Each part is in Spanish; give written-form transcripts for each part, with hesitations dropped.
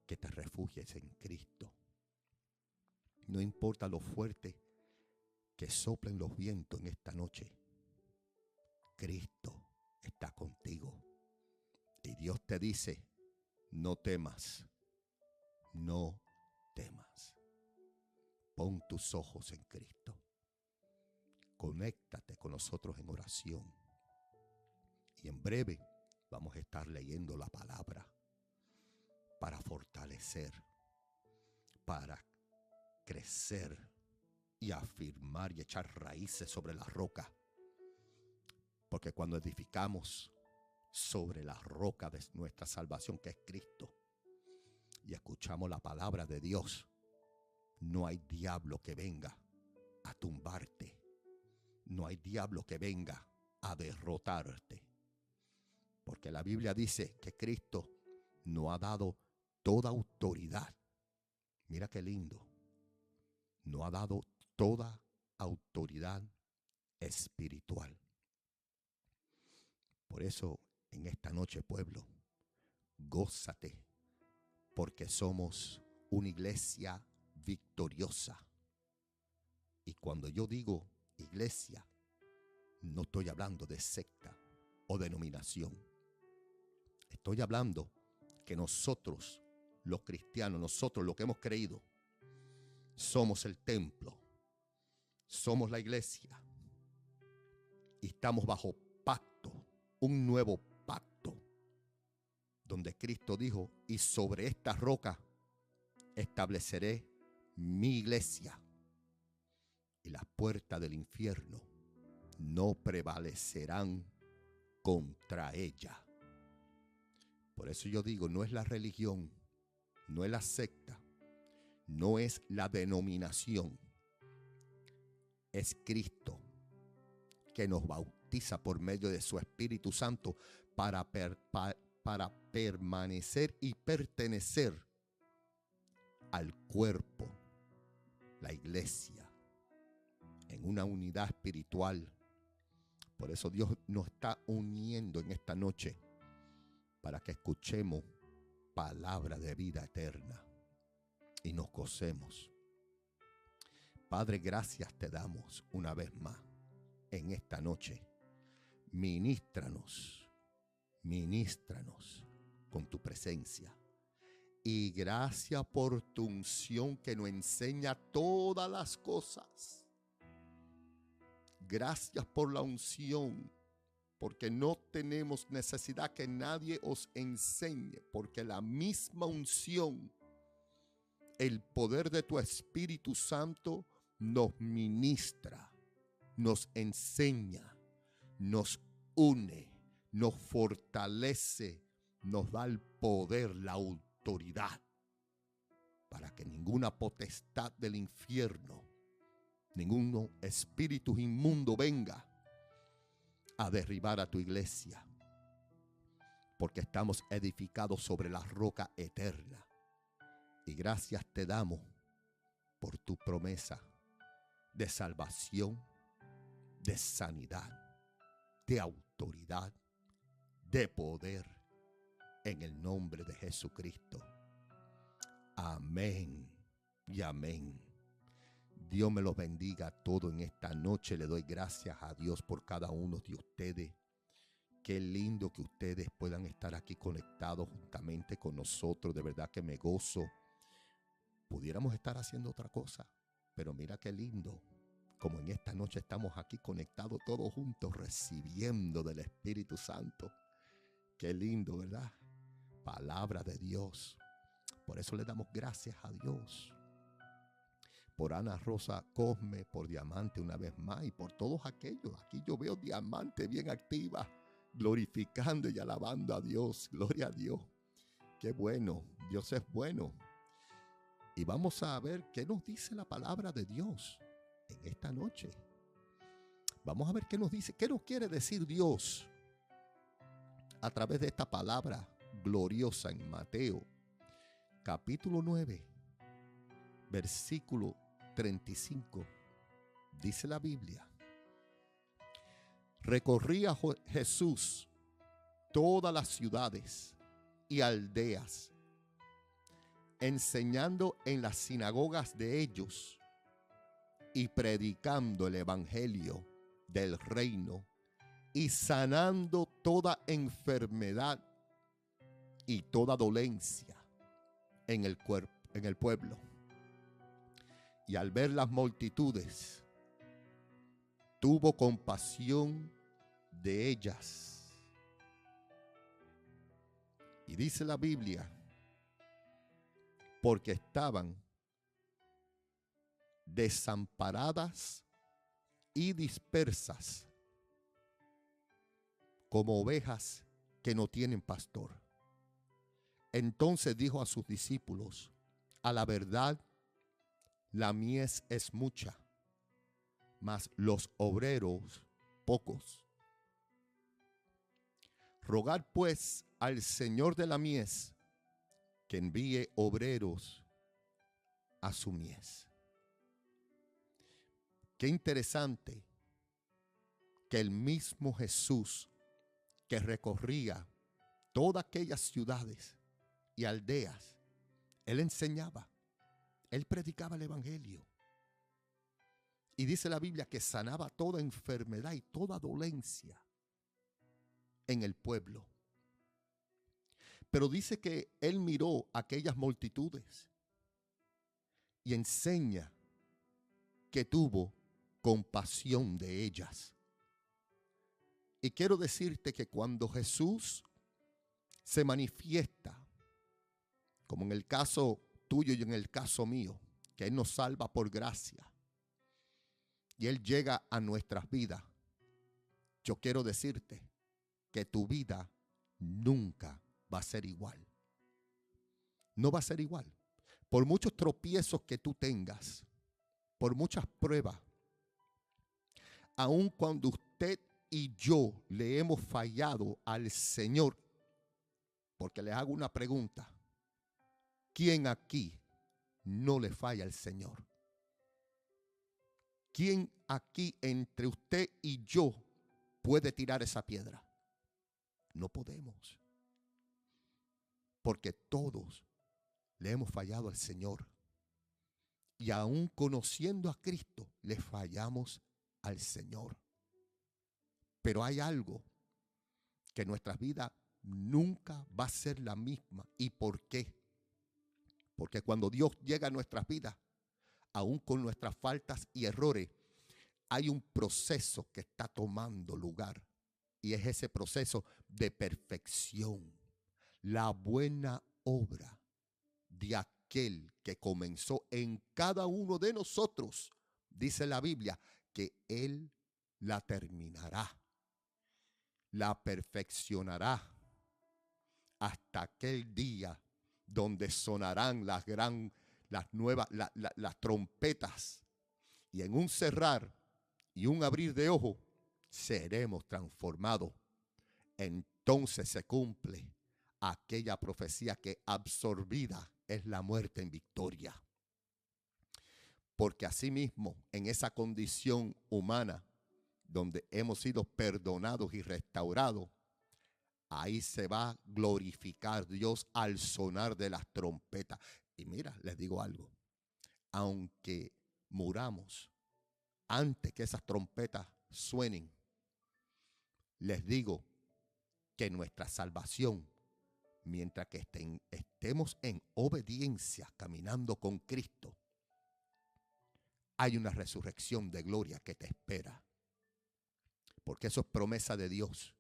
que te refugies en Cristo. No importa lo fuerte que soplen los vientos en esta noche, Cristo está contigo. Y Dios te dice, no temas, no temas. Pon tus ojos en Cristo. Conéctate con nosotros en oración. Y en breve vamos a estar leyendo la palabra para fortalecer, para crecer y afirmar y echar raíces sobre la roca. Porque cuando edificamos sobre la roca de nuestra salvación, que es Cristo, y escuchamos la palabra de Dios, no hay diablo que venga a tumbarte. No hay diablo que venga a derrotarte. Porque la Biblia dice que Cristo nos ha dado toda autoridad. Mira qué lindo. Nos ha dado toda autoridad espiritual. Por eso, en esta noche, pueblo, gózate, porque somos una iglesia victoriosa. Y cuando yo digo iglesia, no estoy hablando de secta o denominación. Estoy hablando que nosotros, los cristianos, nosotros los que hemos creído, somos el templo, somos la iglesia y estamos bajo pacto, un nuevo pacto, donde Cristo dijo, y sobre esta roca estableceré mi iglesia y las puertas del infierno no prevalecerán contra ella. Por eso yo digo, no es la religión, no es la secta, no es la denominación, es Cristo que nos bautiza por medio de su Espíritu Santo para permanecer y pertenecer al cuerpo, la iglesia, en una unidad espiritual. Por eso Dios nos está uniendo en esta noche para que escuchemos palabra de vida eterna y nos gocemos. Padre, gracias te damos una vez más en esta noche. Ministranos con tu presencia. Y gracias por tu unción que nos enseña todas las cosas. Gracias por la unción, porque no tenemos necesidad que nadie os enseñe, porque la misma unción, el poder de tu Espíritu Santo nos ministra, nos enseña, nos une, nos fortalece, nos da el poder, la autoridad, para que ninguna potestad del infierno, ningún espíritu inmundo venga a derribar a tu iglesia, porque estamos edificados sobre la roca eterna. Y gracias te damos por tu promesa de salvación, de sanidad, de autoridad, de poder, en el nombre de Jesucristo. Amén y amén. Dios me los bendiga a todos en esta noche. Le doy gracias a Dios por cada uno de ustedes. Qué lindo que ustedes puedan estar aquí conectados juntamente con nosotros. De verdad que me gozo. Pudiéramos estar haciendo otra cosa, pero mira qué lindo. Como en esta noche estamos aquí conectados todos juntos, recibiendo del Espíritu Santo. Qué lindo, ¿verdad? Palabra de Dios. Por eso le damos gracias a Dios. Por Ana Rosa Cosme, por Diamante una vez más y por todos aquellos. Aquí yo veo Diamante bien activa, glorificando y alabando a Dios. Gloria a Dios. Qué bueno, Dios es bueno. Y vamos a ver qué nos dice la palabra de Dios en esta noche. Vamos a ver qué nos dice, qué nos quiere decir Dios a través de esta palabra gloriosa en Mateo, capítulo 9, versículo 35. Dice la Biblia: recorría Jesús todas las ciudades y aldeas, enseñando en las sinagogas de ellos y predicando el evangelio del reino y sanando toda enfermedad y toda dolencia en el pueblo. Y al ver las multitudes, tuvo compasión de ellas. Y dice la Biblia, porque estaban desamparadas y dispersas como ovejas que no tienen pastor. Entonces dijo a sus discípulos: a la verdad, la mies es mucha, mas los obreros pocos. Rogad pues al Señor de la mies que envíe obreros a su mies. Qué interesante que el mismo Jesús, que recorría todas aquellas ciudades y aldeas, él enseñaba, él predicaba el evangelio. Y dice la Biblia que sanaba toda enfermedad y toda dolencia en el pueblo. Pero dice que él miró aquellas multitudes y enseña que tuvo compasión de ellas. Y quiero decirte que cuando Jesús se manifiesta, como en el caso tuyo y en el caso mío, que Él nos salva por gracia y Él llega a nuestras vidas, yo quiero decirte que tu vida nunca va a ser igual. No va a ser igual. Por muchos tropiezos que tú tengas, por muchas pruebas, aun cuando usted y yo le hemos fallado al Señor, porque les hago una pregunta: ¿quién aquí no le falla al Señor? ¿Quién aquí entre usted y yo puede tirar esa piedra? No podemos, porque todos le hemos fallado al Señor. Y aún conociendo a Cristo, le fallamos al Señor. Pero hay algo que en nuestras vidas nunca va a ser la misma. ¿Y por qué? Porque cuando Dios llega a nuestras vidas, aún con nuestras faltas y errores, hay un proceso que está tomando lugar. Y es ese proceso de perfección. La buena obra de aquel que comenzó en cada uno de nosotros, dice la Biblia, que Él la terminará, la perfeccionará hasta aquel día donde sonarán las trompetas, y en un cerrar y un abrir de ojos seremos transformados. Entonces se cumple aquella profecía que absorbida es la muerte en victoria. Porque asimismo, en esa condición humana donde hemos sido perdonados y restaurados, ahí se va a glorificar Dios al sonar de las trompetas. Y mira, les digo algo: aunque muramos antes que esas trompetas suenen, les digo que nuestra salvación, mientras que estemos en obediencia caminando con Cristo, hay una resurrección de gloria que te espera. Porque eso es promesa de Dios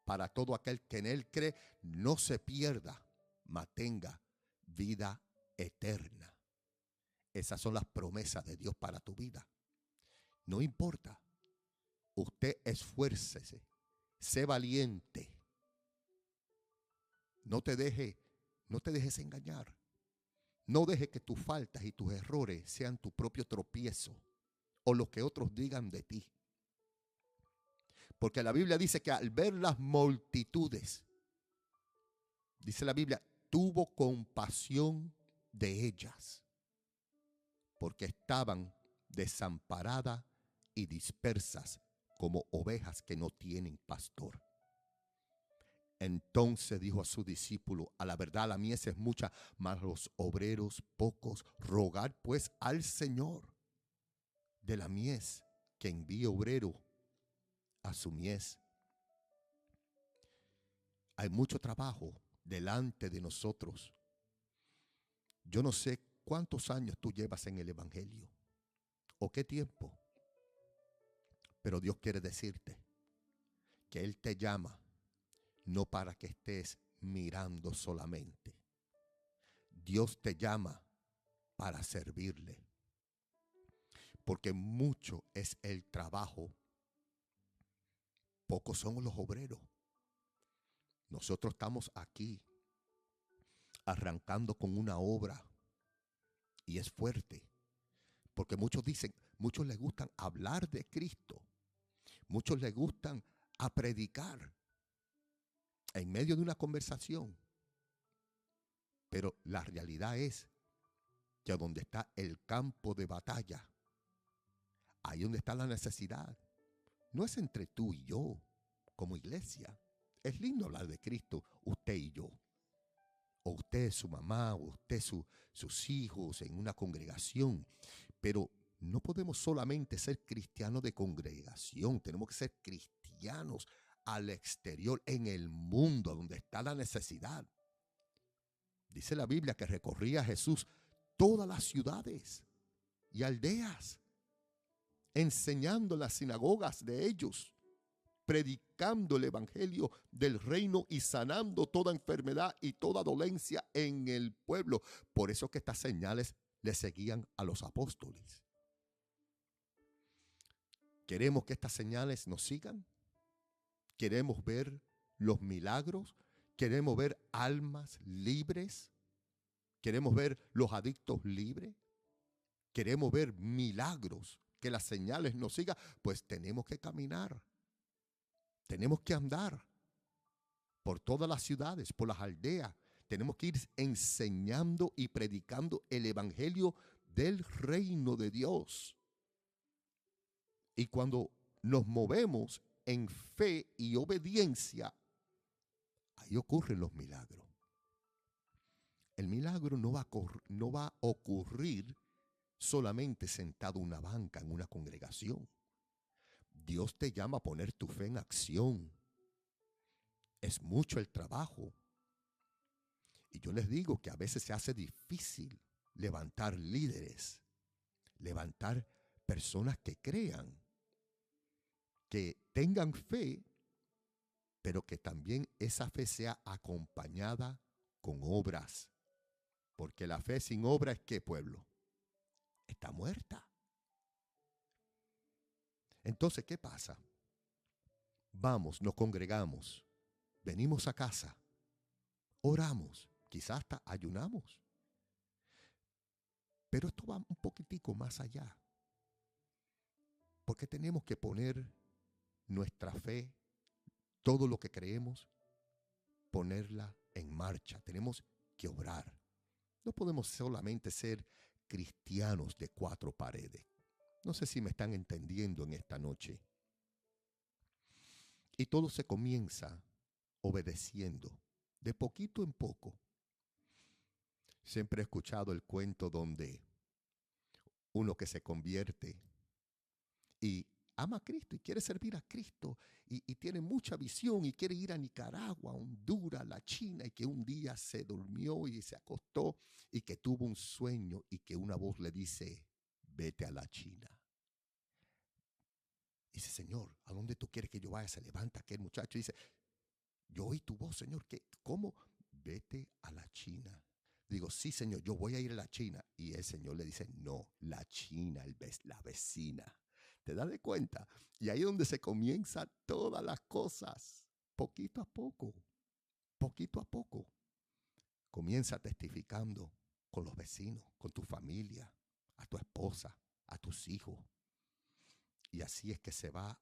para todo aquel que en Él cree, no se pierda, mas tenga vida eterna. Esas son las promesas de Dios para tu vida. No importa, usted esfuércese, sé valiente. No te dejes engañar. No dejes que tus faltas y tus errores sean tu propio tropiezo o lo que otros digan de ti. Porque la Biblia dice que al ver las multitudes, dice la Biblia, tuvo compasión de ellas, porque estaban desamparadas y dispersas como ovejas que no tienen pastor. Entonces dijo a su discípulo: a la verdad la mies es mucha, mas los obreros pocos. Rogad pues al Señor de la mies que envíe obrero a su mies. Hay mucho trabajo delante de nosotros. Yo no sé cuántos años tú llevas en el evangelio o qué tiempo, pero Dios quiere decirte que Él te llama no para que estés mirando solamente. Dios te llama para servirle, porque mucho es el trabajo, pocos son los obreros. Nosotros estamos aquí arrancando con una obra y es fuerte, porque muchos dicen, muchos les gustan hablar de Cristo, muchos les gustan a predicar en medio de una conversación, pero la realidad es que donde está el campo de batalla, ahí donde está la necesidad, no es entre tú y yo como iglesia. Es lindo hablar de Cristo, usted y yo, o usted, su mamá, o usted, sus hijos en una congregación, pero no podemos solamente ser cristianos de congregación, tenemos que ser cristianos al exterior, en el mundo donde está la necesidad. Dice la Biblia que recorría Jesús todas las ciudades y aldeas, enseñando en las sinagogas de ellos, predicando el evangelio del reino y sanando toda enfermedad y toda dolencia en el pueblo. Por eso que estas señales le seguían a los apóstoles. ¿Queremos que estas señales nos sigan? ¿Queremos ver los milagros? ¿Queremos ver almas libres? ¿Queremos ver los adictos libres? ¿Queremos ver milagros? Que las señales nos sigan. Pues tenemos que caminar. Tenemos que andar por todas las ciudades, por las aldeas. Tenemos que ir enseñando y predicando el evangelio del reino de Dios. Y cuando nos movemos en fe y obediencia, ahí ocurren los milagros. El milagro no va a ocurrir solamente sentado en una banca, en una congregación. Dios te llama a poner tu fe en acción. Es mucho el trabajo. Y yo les digo que a veces se hace difícil levantar líderes, levantar personas que crean, que tengan fe, pero que también esa fe sea acompañada con obras. Porque la fe sin obra es ¿qué, pueblo? Está muerta. Entonces, ¿qué pasa? Vamos, nos congregamos, venimos a casa, oramos, quizás hasta ayunamos. Pero esto va un poquitico más allá. Porque tenemos que poner nuestra fe, todo lo que creemos, ponerla en marcha. Tenemos que obrar. No podemos solamente ser cristianos de cuatro paredes. No sé si me están entendiendo en esta noche. Y todo se comienza obedeciendo, de poquito en poco. Siempre he escuchado el cuento donde uno que se convierte y ama a Cristo y quiere servir a Cristo y tiene mucha visión y quiere ir a Nicaragua, Honduras, la China, y que un día se durmió y se acostó y que tuvo un sueño y que una voz le dice: vete a la China. Dice: Señor, ¿a dónde tú quieres que yo vaya? Se levanta aquel muchacho y dice: yo oí tu voz, Señor. ¿Cómo? Vete a la China. Digo: sí, Señor, yo voy a ir a la China. Y el Señor le dice: no, la China, la vecina. ¿Te das de cuenta? Y ahí es donde se comienzan todas las cosas. Poquito a poco. Poquito a poco. Comienza testificando con los vecinos, con tu familia, a tu esposa, a tus hijos. Y así es que se va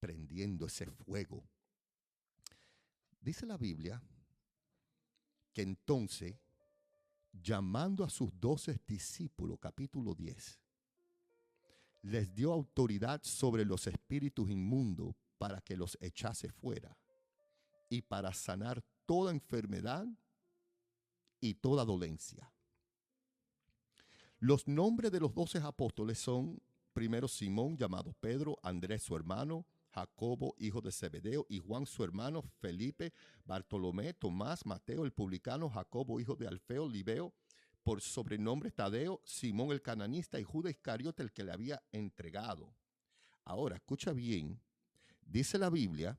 prendiendo ese fuego. Dice la Biblia que entonces, llamando a sus 12 discípulos, capítulo 10, les dio autoridad sobre los espíritus inmundos para que los echase fuera y para sanar toda enfermedad y toda dolencia. Los nombres de los 12 apóstoles son primero Simón, llamado Pedro, Andrés su hermano, Jacobo, hijo de Zebedeo, y Juan su hermano, Felipe, Bartolomé, Tomás, Mateo el publicano, Jacobo, hijo de Alfeo, Libeo, por sobrenombre Tadeo, Simón el cananista y Judas Iscariote, el que le había entregado. Ahora, escucha bien, dice la Biblia,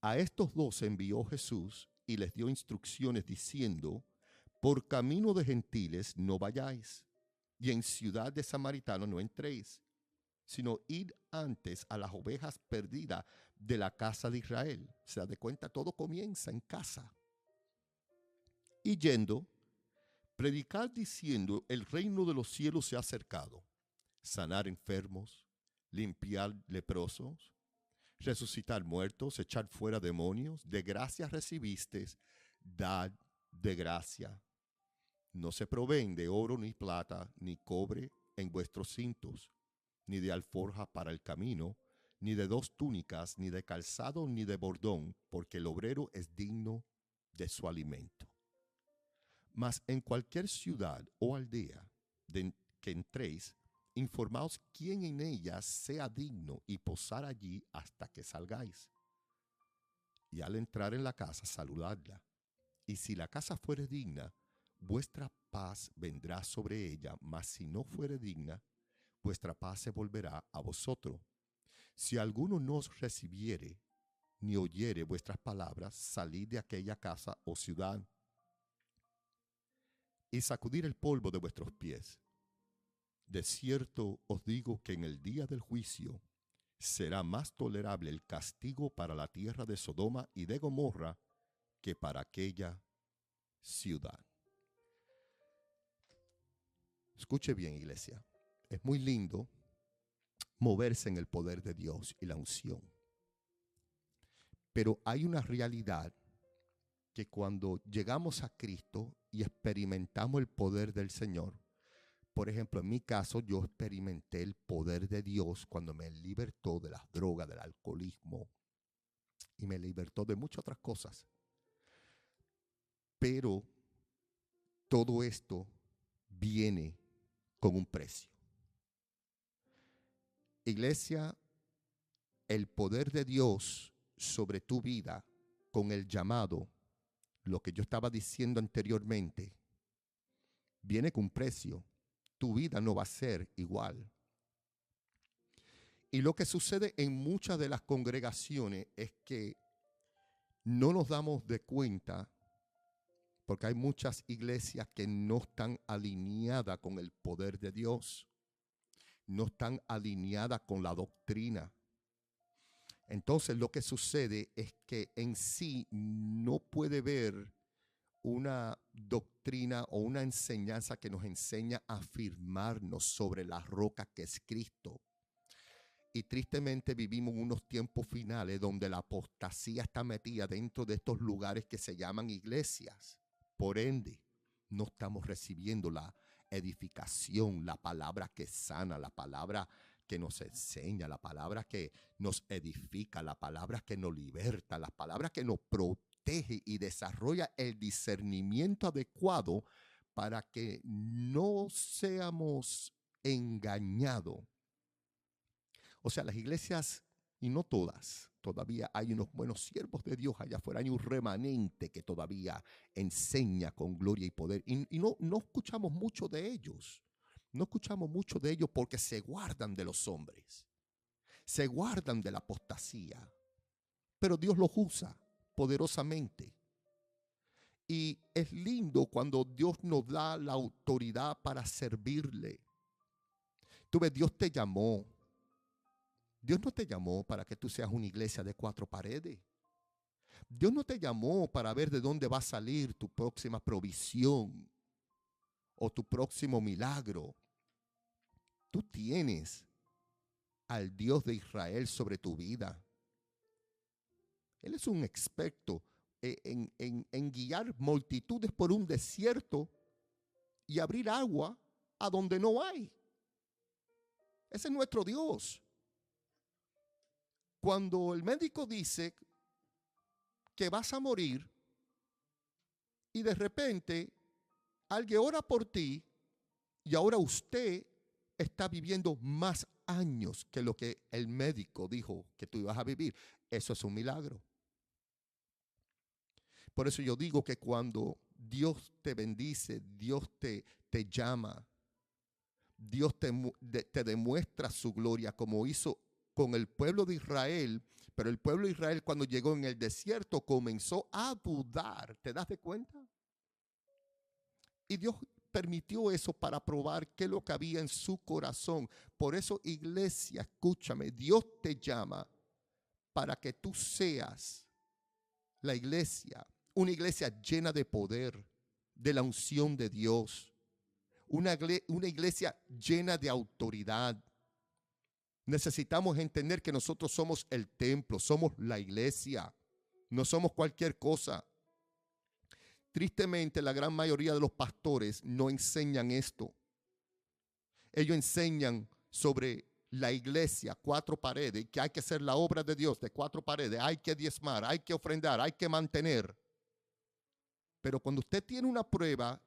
a estos 12 envió Jesús y les dio instrucciones diciendo, por camino de gentiles no vayáis, y en ciudad de samaritanos no entréis, sino id antes a las ovejas perdidas de la casa de Israel. Se da de cuenta, todo comienza en casa. Y yendo, predicar diciendo, el reino de los cielos se ha acercado, sanar enfermos, limpiar leprosos, resucitar muertos, echar fuera demonios, de gracia recibisteis, dad de gracia. No se proveen de oro ni plata ni cobre en vuestros cintos, ni de alforja para el camino, ni de 2 túnicas, ni de calzado, ni de bordón, porque el obrero es digno de su alimento. Mas en cualquier ciudad o aldea que entréis, informaos quién en ella sea digno y posar allí hasta que salgáis. Y al entrar en la casa, saludadla. Y si la casa fuere digna, vuestra paz vendrá sobre ella, mas si no fuere digna, vuestra paz se volverá a vosotros. Si alguno no os recibiere, ni oyere vuestras palabras, salid de aquella casa o ciudad, y sacudir el polvo de vuestros pies. De cierto os digo que en el día del juicio será más tolerable el castigo para la tierra de Sodoma y de Gomorra que para aquella ciudad. Escuche bien, iglesia. Es muy lindo moverse en el poder de Dios y la unción. Pero hay una realidad que cuando llegamos a Cristo y experimentamos el poder del Señor, por ejemplo, en mi caso, yo experimenté el poder de Dios cuando me libertó de las drogas, del alcoholismo y me libertó de muchas otras cosas. Pero todo esto viene con un precio. Iglesia, el poder de Dios sobre tu vida con el llamado, lo que yo estaba diciendo anteriormente, viene con un precio. Tu vida no va a ser igual. Y lo que sucede en muchas de las congregaciones es que no nos damos de cuenta, porque hay muchas iglesias que no están alineadas con el poder de Dios, no están alineadas con la doctrina. Entonces lo que sucede es que en sí no puede haber una doctrina o una enseñanza que nos enseña a afirmarnos sobre la roca que es Cristo. Y tristemente vivimos en unos tiempos finales donde la apostasía está metida dentro de estos lugares que se llaman iglesias. Por ende, no estamos recibiendo la edificación, la palabra que sana, la palabra que nos enseña, la palabra que nos edifica, la palabra que nos liberta, la palabra que nos protege y desarrolla el discernimiento adecuado para que no seamos engañados. O sea, las iglesias, y no todas, todavía hay unos buenos siervos de Dios allá afuera, hay un remanente que todavía enseña con gloria y poder. Y no escuchamos mucho de ellos. No escuchamos mucho de ellos porque se guardan de los hombres. Se guardan de la apostasía. Pero Dios los usa poderosamente. Y es lindo cuando Dios nos da la autoridad para servirle. Tú ves, Dios te llamó. Dios no te llamó para que tú seas una iglesia de 4 paredes. Dios no te llamó para ver de dónde va a salir tu próxima provisión o tu próximo milagro. Tú tienes al Dios de Israel sobre tu vida. Él es un experto en guiar multitudes por un desierto y abrir agua a donde no hay. Ese es nuestro Dios. Cuando el médico dice que vas a morir y de repente alguien ora por ti y ahora usted está viviendo más años que lo que el médico dijo que tú ibas a vivir. Eso es un milagro. Por eso yo digo que cuando Dios te bendice, Dios te llama, Dios te demuestra su gloria como hizo con el pueblo de Israel. Pero el pueblo de Israel, cuando llegó en el desierto, comenzó a dudar. ¿Te das de cuenta? Y Dios permitió eso para probar qué es lo que había en su corazón. Por eso, iglesia, escúchame, Dios te llama para que tú seas la iglesia, una iglesia llena de poder, de la unción de Dios, una iglesia llena de autoridad. Necesitamos entender que nosotros somos el templo, somos la iglesia, no somos cualquier cosa. Tristemente, la gran mayoría de los pastores no enseñan esto. Ellos enseñan sobre la iglesia, 4 paredes, que hay que hacer la obra de Dios de 4 paredes, hay que diezmar, hay que ofrendar, hay que mantener. Pero cuando usted tiene una prueba,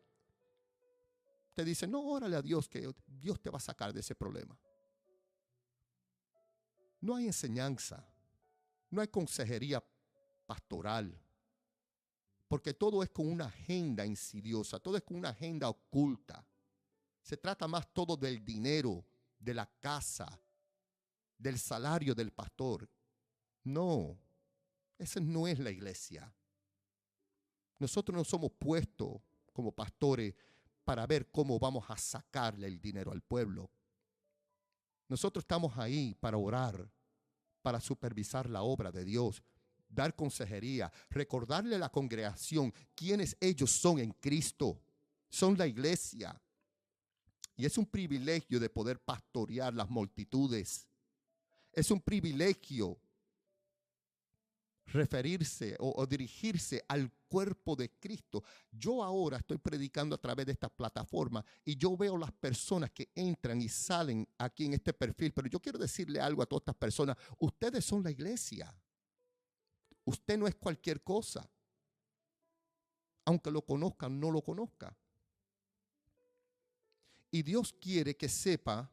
te dice, no, órale a Dios, que Dios te va a sacar de ese problema. No hay enseñanza, no hay consejería pastoral, porque todo es con una agenda insidiosa, todo es con una agenda oculta. Se trata más todo del dinero, de la casa, del salario del pastor. No, esa no es la iglesia. Nosotros no somos puestos como pastores para ver cómo vamos a sacarle el dinero al pueblo. Nosotros estamos ahí para orar, para supervisar la obra de Dios, dar consejería, recordarle a la congregación quiénes ellos son en Cristo. Son la iglesia. Y es un privilegio de poder pastorear las multitudes. Es un privilegio referirse o dirigirse al cuerpo de Cristo. Yo ahora estoy predicando a través de esta plataforma y yo veo las personas que entran y salen aquí en este perfil, pero yo quiero decirle algo a todas estas personas. Ustedes son la iglesia. Usted no es cualquier cosa. Aunque lo conozca, no lo conozca. Y Dios quiere que sepa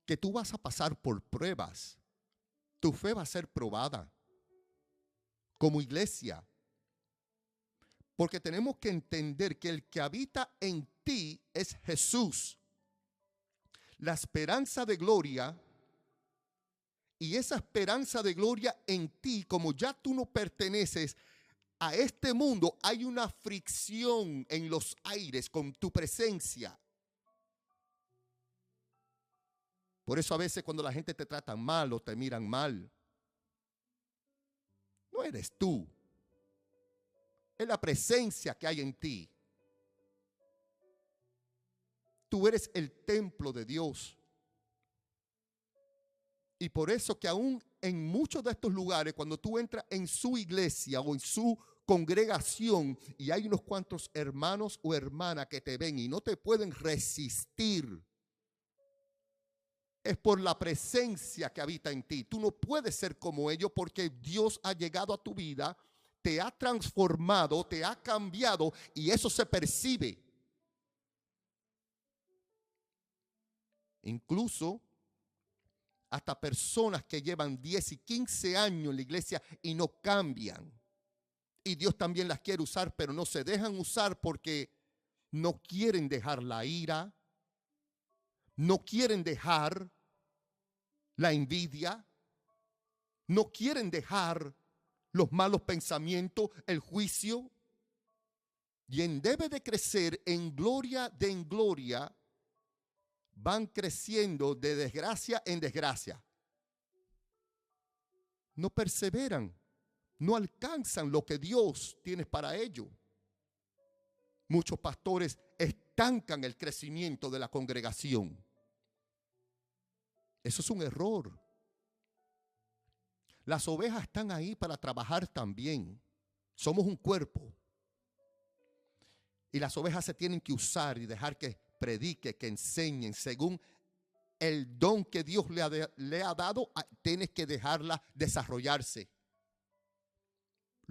que tú vas a pasar por pruebas. Tu fe va a ser probada como iglesia. Porque tenemos que entender que el que habita en ti es Jesús. La esperanza de gloria. Y esa esperanza de gloria en ti, como ya tú no perteneces a este mundo, hay una fricción en los aires con tu presencia. Por eso a veces cuando la gente te trata mal o te miran mal, no eres tú. Es la presencia que hay en ti. Tú eres el templo de Dios. Y por eso que aún en muchos de estos lugares, cuando tú entras en su iglesia o en su congregación y hay unos cuantos hermanos o hermanas que te ven y no te pueden resistir, es por la presencia que habita en ti. Tú no puedes ser como ellos porque Dios ha llegado a tu vida, te ha transformado, te ha cambiado y eso se percibe. Incluso hasta personas que llevan 10 y 15 años en la iglesia y no cambian. Y Dios también las quiere usar, pero no se dejan usar porque no quieren dejar la ira, no quieren dejar la envidia, no quieren dejar los malos pensamientos, el juicio. Y en debe de crecer en gloria de en gloria, van creciendo de desgracia en desgracia. No perseveran, no alcanzan lo que Dios tiene para ellos. Muchos pastores estancan el crecimiento de la congregación. Eso es un error. Las ovejas están ahí para trabajar también. Somos un cuerpo. Y las ovejas se tienen que usar y dejar que predique, que enseñen según el don que Dios le ha dado. Tienes que dejarla desarrollarse.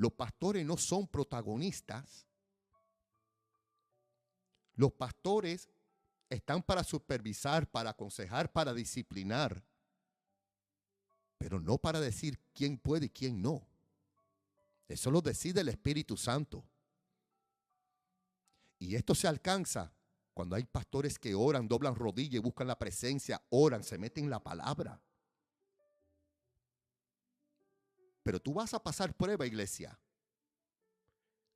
Los pastores no son protagonistas. Los pastores están para supervisar, para aconsejar, para disciplinar, pero no para decir quién puede y quién no. Eso lo decide el Espíritu Santo. Y esto se alcanza cuando hay pastores que oran, doblan rodillas y buscan la presencia, oran, se meten en la palabra. Pero tú vas a pasar prueba, iglesia.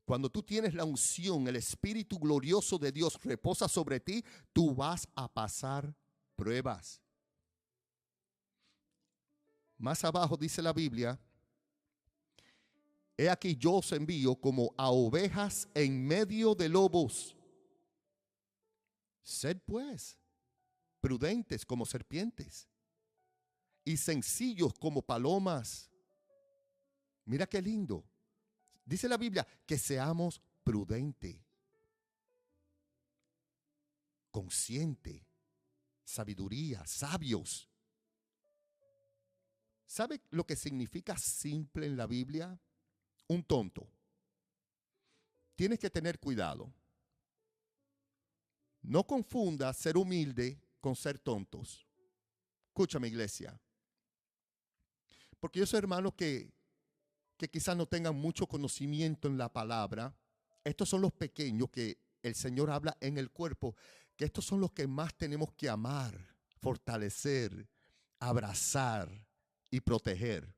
Cuando tú tienes la unción, el Espíritu glorioso de Dios reposa sobre ti, tú vas a pasar pruebas. Más abajo dice la Biblia: he aquí yo os envío como a ovejas en medio de lobos. Sed pues prudentes como serpientes y sencillos como palomas. Mira qué lindo. Dice la Biblia que seamos prudentes, conscientes, sabiduría, sabios. ¿Sabe lo que significa simple en la Biblia? Un tonto. Tienes que tener cuidado. No confundas ser humilde con ser tontos. Escúchame, iglesia. Porque yo soy hermano que quizás no tengan mucho conocimiento en la palabra. Estos son los pequeños que el Señor habla en el cuerpo, que estos son los que más tenemos que amar, fortalecer, abrazar y proteger.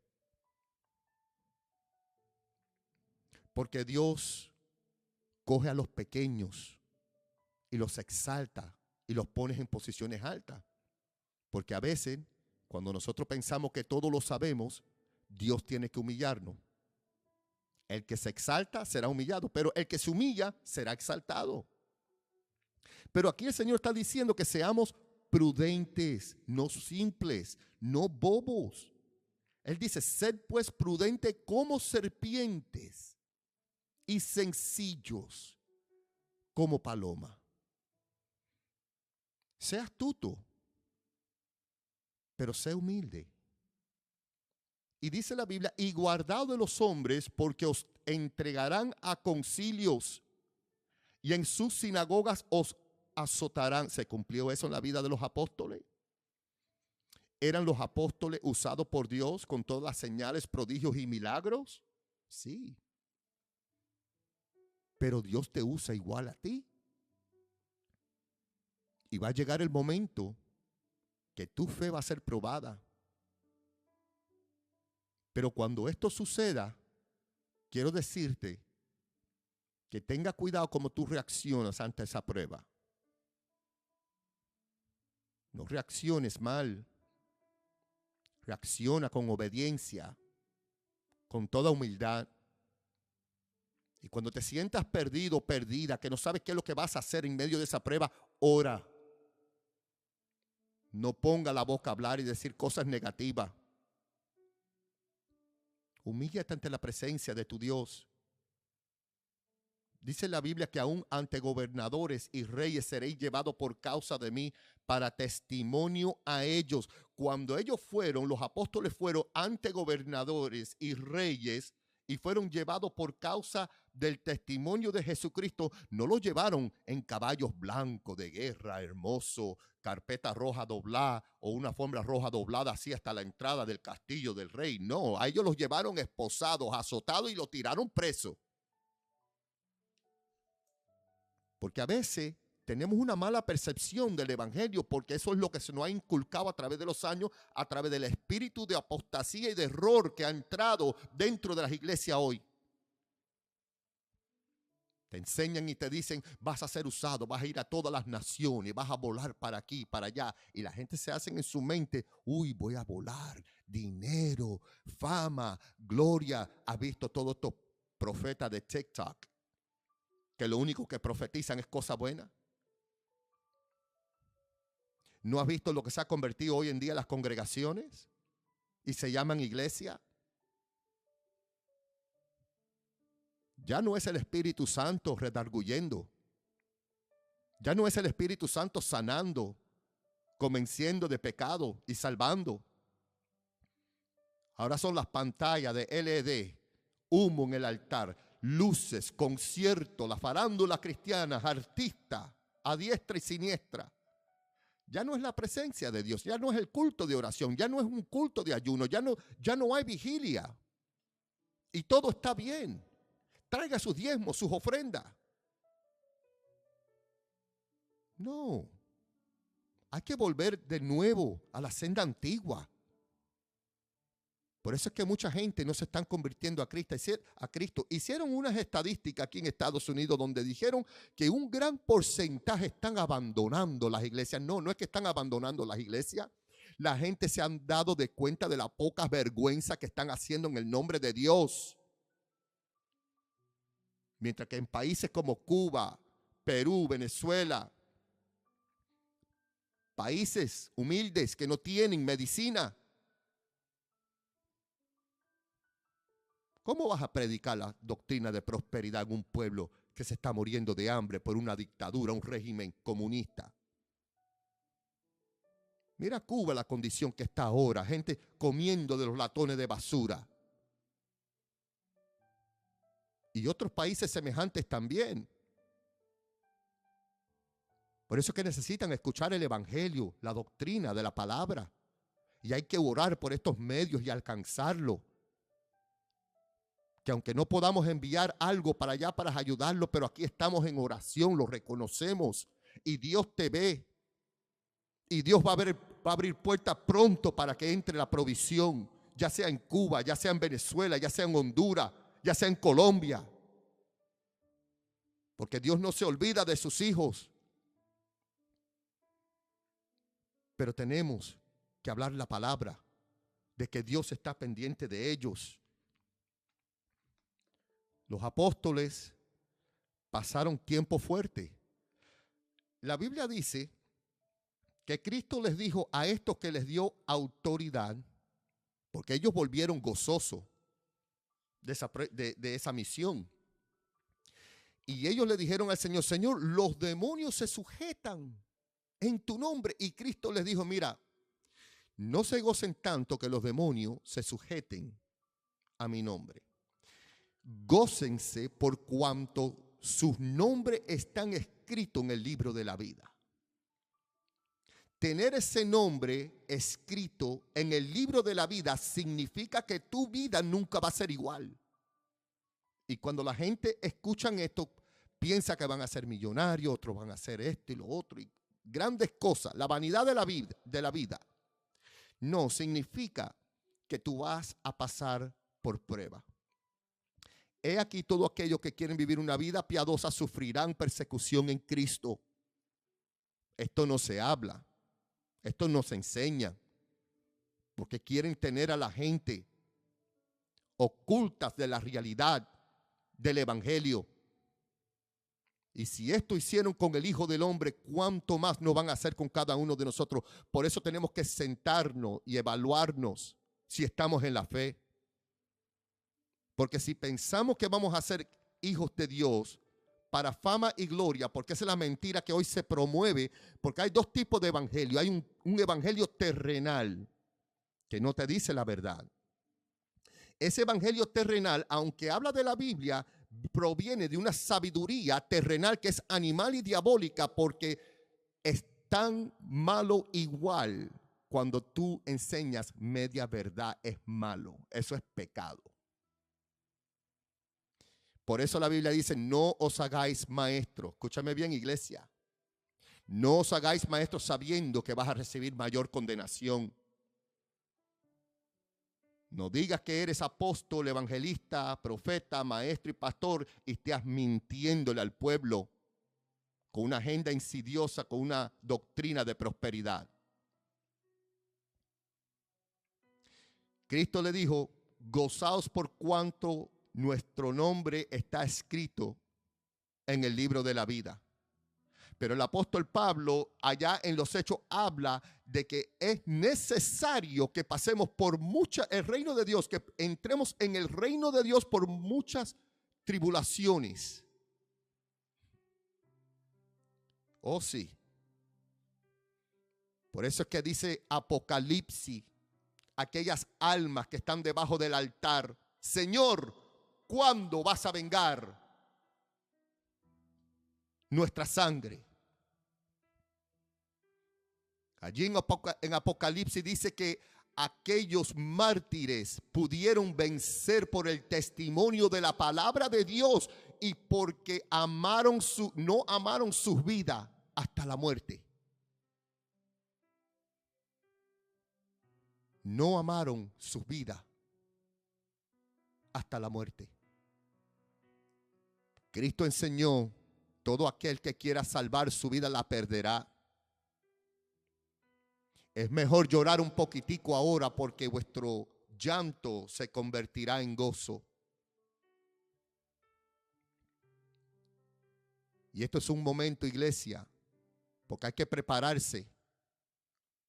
Porque Dios coge a los pequeños y los exalta y los pone en posiciones altas. Porque a veces, cuando nosotros pensamos que todo lo sabemos, Dios tiene que humillarnos. El que se exalta será humillado, pero el que se humilla será exaltado. Pero aquí el Señor está diciendo que seamos prudentes, no simples, no bobos. Él dice: sed pues prudentes como serpientes y sencillos como paloma. Sé astuto, pero sé humilde. Y dice la Biblia: y guardaos de los hombres, porque os entregarán a concilios y en sus sinagogas os azotarán. ¿Se cumplió eso en la vida de los apóstoles? ¿Eran los apóstoles usados por Dios con todas las señales, prodigios y milagros? Sí. Pero Dios te usa igual a ti. Y va a llegar el momento que tu fe va a ser probada. Pero cuando esto suceda, quiero decirte que tenga cuidado cómo tú reaccionas ante esa prueba. No reacciones mal. Reacciona con obediencia, con toda humildad. Y cuando te sientas perdido, perdida, que no sabes qué es lo que vas a hacer en medio de esa prueba, ora. No ponga la boca a hablar y decir cosas negativas. Humíllate ante la presencia de tu Dios. Dice la Biblia que aún ante gobernadores y reyes seréis llevados por causa de mí para testimonio a ellos. Cuando ellos fueron, los apóstoles fueron ante gobernadores y reyes y fueron llevados por causa del testimonio de Jesucristo, no los llevaron en caballos blancos de guerra, hermoso, carpeta roja doblada o una alfombra roja doblada así hasta la entrada del castillo del rey. No, a ellos los llevaron esposados, azotados y los tiraron presos. Porque a veces tenemos una mala percepción del evangelio, porque eso es lo que se nos ha inculcado a través de los años, a través del espíritu de apostasía y de error que ha entrado dentro de las iglesias hoy. Te enseñan y te dicen: vas a ser usado, vas a ir a todas las naciones, vas a volar para aquí, para allá. Y la gente se hace en su mente: uy, voy a volar, dinero, fama, gloria. ¿Has visto todos estos profetas de TikTok que lo único que profetizan es cosas buenas? ¿No has visto lo que se ha convertido hoy en día las congregaciones? Y se llaman iglesia. Ya no es el Espíritu Santo redarguyendo. Ya no es el Espíritu Santo sanando, convenciendo de pecado y salvando. Ahora son las pantallas de LED humo en el altar, luces, conciertos, la farándula cristiana, artistas, a diestra y siniestra. Ya no es la presencia de Dios, ya no es el culto de oración, ya no es un culto de ayuno, ya no hay vigilia. Y todo está bien. Traiga sus diezmos, sus ofrendas. No. Hay que volver de nuevo a la senda antigua. Por eso es que mucha gente no se están convirtiendo a Cristo. Hicieron unas estadísticas aquí en Estados Unidos donde dijeron que un gran porcentaje están abandonando las iglesias. No, no es que están abandonando las iglesias. La gente se han dado de cuenta de la poca vergüenza que están haciendo en el nombre de Dios. Mientras que en países como Cuba, Perú, Venezuela, países humildes que no tienen medicina, ¿cómo vas a predicar la doctrina de prosperidad en un pueblo que se está muriendo de hambre por una dictadura, un régimen comunista? Mira Cuba, la condición que está ahora, gente comiendo de los latones de basura. Y otros países semejantes también. Por eso es que necesitan escuchar el evangelio, la doctrina de la palabra. Y hay que orar por estos medios y alcanzarlo. Que aunque no podamos enviar algo para allá para ayudarlo, pero aquí estamos en oración, lo reconocemos. Y Dios te ve. Y Dios va a abrir puertas pronto para que entre la provisión. Ya sea en Cuba, ya sea en Venezuela, ya sea en Honduras, ya sea en Colombia. Porque Dios no se olvida de sus hijos. Pero tenemos que hablar la palabra de que Dios está pendiente de ellos. Los apóstoles pasaron tiempo fuerte. La Biblia dice que Cristo les dijo a estos que les dio autoridad, porque ellos volvieron gozosos de esa misión. Y ellos le dijeron al Señor, Señor, los demonios se sujetan en tu nombre. Y Cristo les dijo, mira, no se gocen tanto que los demonios se sujeten a mi nombre. Gócense por cuanto sus nombres están escritos en el libro de la vida. Tener ese nombre escrito en el libro de la vida significa que tu vida nunca va a ser igual. Y cuando la gente escucha esto, piensa que van a ser millonarios, otros van a hacer esto y lo otro, y grandes cosas. La vanidad de la vida no significa que tú vas a pasar por prueba. He aquí todo aquellos que quieren vivir una vida piadosa sufrirán persecución en Cristo. Esto no se habla, esto no se enseña, porque quieren tener a la gente ocultas de la realidad del evangelio. Y si esto hicieron con el Hijo del Hombre, ¿cuánto más no van a hacer con cada uno de nosotros? Por eso tenemos que sentarnos y evaluarnos si estamos en la fe. Porque si pensamos que vamos a ser hijos de Dios para fama y gloria, porque esa es la mentira que hoy se promueve, porque hay dos tipos de evangelio. Hay un evangelio terrenal que no te dice la verdad. Ese evangelio terrenal, aunque habla de la Biblia, proviene de una sabiduría terrenal que es animal y diabólica, porque es tan malo igual. Cuando tú enseñas media verdad es malo, eso es pecado. Por eso la Biblia dice, no os hagáis maestros. Escúchame bien, iglesia. No os hagáis maestros sabiendo que vas a recibir mayor condenación. No digas que eres apóstol, evangelista, profeta, maestro y pastor y estés mintiéndole al pueblo con una agenda insidiosa, con una doctrina de prosperidad. Cristo le dijo, gozaos por cuanto nuestro nombre está escrito en el libro de la vida. Pero el apóstol Pablo allá en los Hechos habla de que es necesario que pasemos por el reino de Dios, que entremos en el reino de Dios por muchas tribulaciones. Oh sí. Por eso es que dice Apocalipsis, aquellas almas que están debajo del altar, Señor, ¿cuándo vas a vengar nuestra sangre? Allí en Apocalipsis dice que aquellos mártires pudieron vencer por el testimonio de la palabra de Dios y porque no amaron sus vidas hasta la muerte. No amaron sus vidas hasta la muerte. Cristo enseñó: todo aquel que quiera salvar su vida la perderá. Es mejor llorar un poquitico ahora porque vuestro llanto se convertirá en gozo. Y esto es un momento, iglesia, porque hay que prepararse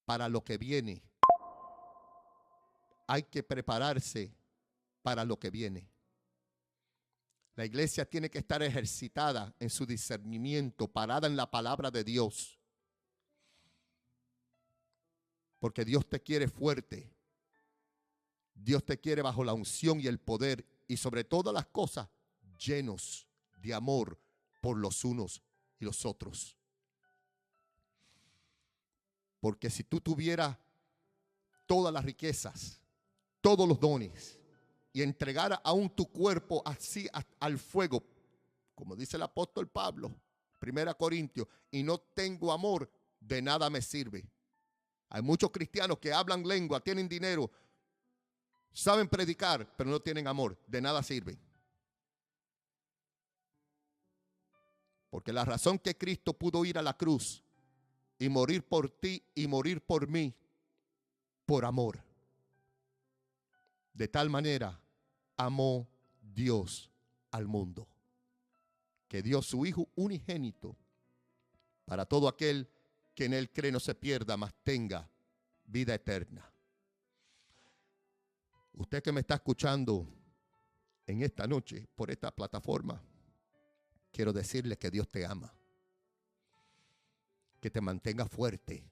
para lo que viene. Hay que prepararse para lo que viene. La iglesia tiene que estar ejercitada en su discernimiento, parada en la palabra de Dios. Porque Dios te quiere fuerte. Dios te quiere bajo la unción y el poder. Y sobre todas las cosas, llenos de amor por los unos y los otros. Porque si tú tuvieras todas las riquezas, todos los dones, y entregara aún tu cuerpo así al fuego, como dice el apóstol Pablo, 1 Corintios, y no tengo amor, de nada me sirve. Hay muchos cristianos que hablan lengua, tienen dinero, saben predicar, pero no tienen amor. De nada sirven. Porque la razón que Cristo pudo ir a la cruz y morir por ti y morir por mí, por amor. De tal manera amó Dios al mundo, que dio su Hijo unigénito para todo aquel que en él cree no se pierda, mas tenga vida eterna. Usted que me está escuchando en esta noche por esta plataforma, quiero decirle que Dios te ama, que te mantengas fuerte,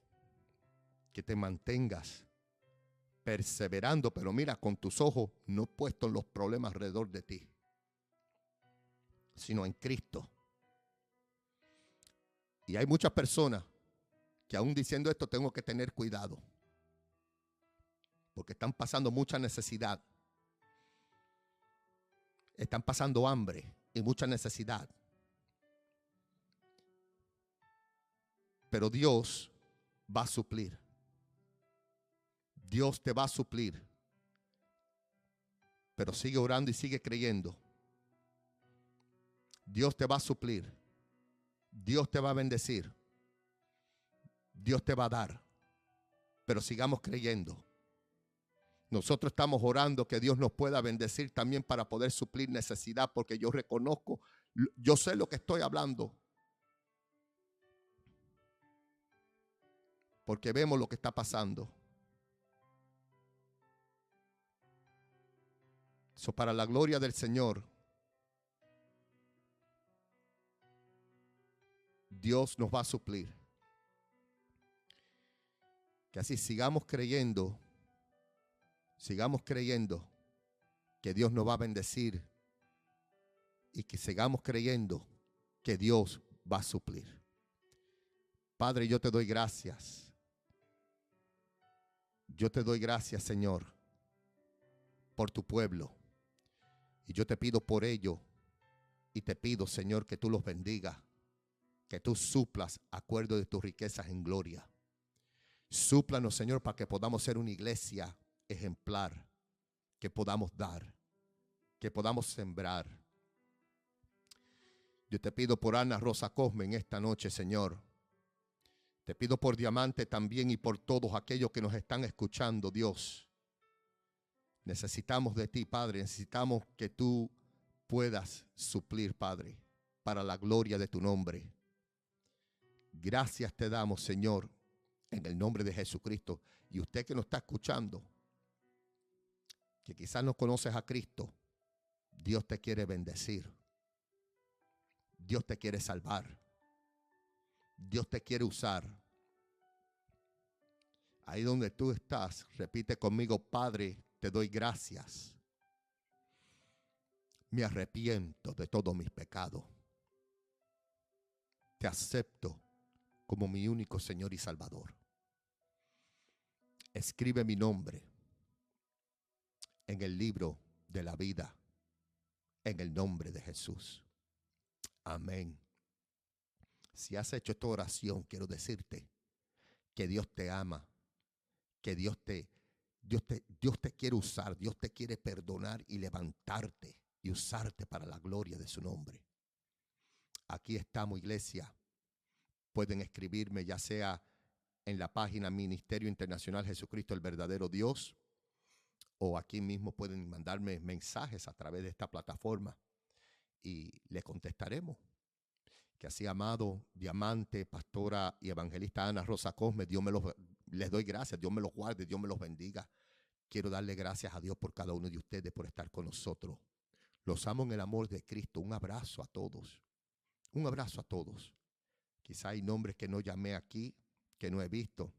que te mantengas perseverando, pero mira, con tus ojos no puestos en los problemas alrededor de ti, sino en Cristo. Y hay muchas personas que aún diciendo esto tengo que tener cuidado, porque están pasando mucha necesidad, están pasando hambre y mucha necesidad. Pero Dios va a suplir. Dios te va a suplir. Pero sigue orando y sigue creyendo. Dios te va a suplir. Dios te va a bendecir. Dios te va a dar. Pero sigamos creyendo. Nosotros estamos orando que Dios nos pueda bendecir también para poder suplir necesidad, porque yo reconozco, yo sé lo que estoy hablando. Porque vemos lo que está pasando. Eso para la gloria del Señor. Dios nos va a suplir. Que así sigamos creyendo que Dios nos va a bendecir y que sigamos creyendo que Dios va a suplir. Padre, yo te doy gracias. Yo te doy gracias, Señor, por tu pueblo. Y yo te pido por ello y te pido, Señor, que tú los bendigas, que tú suplas acuerdo de tus riquezas en gloria. Súplanos, Señor, para que podamos ser una iglesia ejemplar, que podamos dar, que podamos sembrar. Yo te pido por Ana Rosa Cosme en esta noche, Señor. Te pido por Diamante también y por todos aquellos que nos están escuchando, Dios. Necesitamos de ti, Padre. Necesitamos que tú puedas suplir, Padre, para la gloria de tu nombre. Gracias te damos, Señor, en el nombre de Jesucristo. Y usted que nos está escuchando, que quizás no conoces a Cristo, Dios te quiere bendecir. Dios te quiere salvar. Dios te quiere usar. Ahí donde tú estás, repite conmigo: Padre, te doy gracias Me arrepiento de todos mis pecados. Te acepto como mi único Señor y Salvador. Escribe mi nombre en el libro de la vida, en el nombre de Jesús. Amén. Si has hecho esta oración, quiero decirte que Dios te ama, que Dios te quiere usar, Dios te quiere perdonar y levantarte y usarte para la gloria de su nombre. Aquí estamos, iglesia. Pueden escribirme ya sea en la página Ministerio Internacional Jesucristo el Verdadero Dios, o aquí mismo pueden mandarme mensajes a través de esta plataforma y le contestaremos. Que así, amado diamante, pastora y evangelista Ana Rosa Cosme, les doy gracias, Dios me los guarde, Dios me los bendiga. Quiero darle gracias a Dios por cada uno de ustedes, por estar con nosotros. Los amo en el amor de Cristo. Un abrazo a todos. Un abrazo a todos. Quizá hay nombres que no llamé aquí, que no he visto,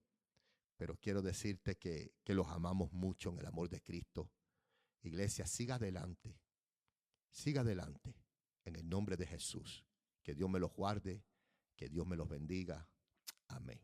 pero quiero decirte que los amamos mucho en el amor de Cristo. Iglesia, siga adelante. Siga adelante en el nombre de Jesús. Que Dios me los guarde, que Dios me los bendiga. Amén.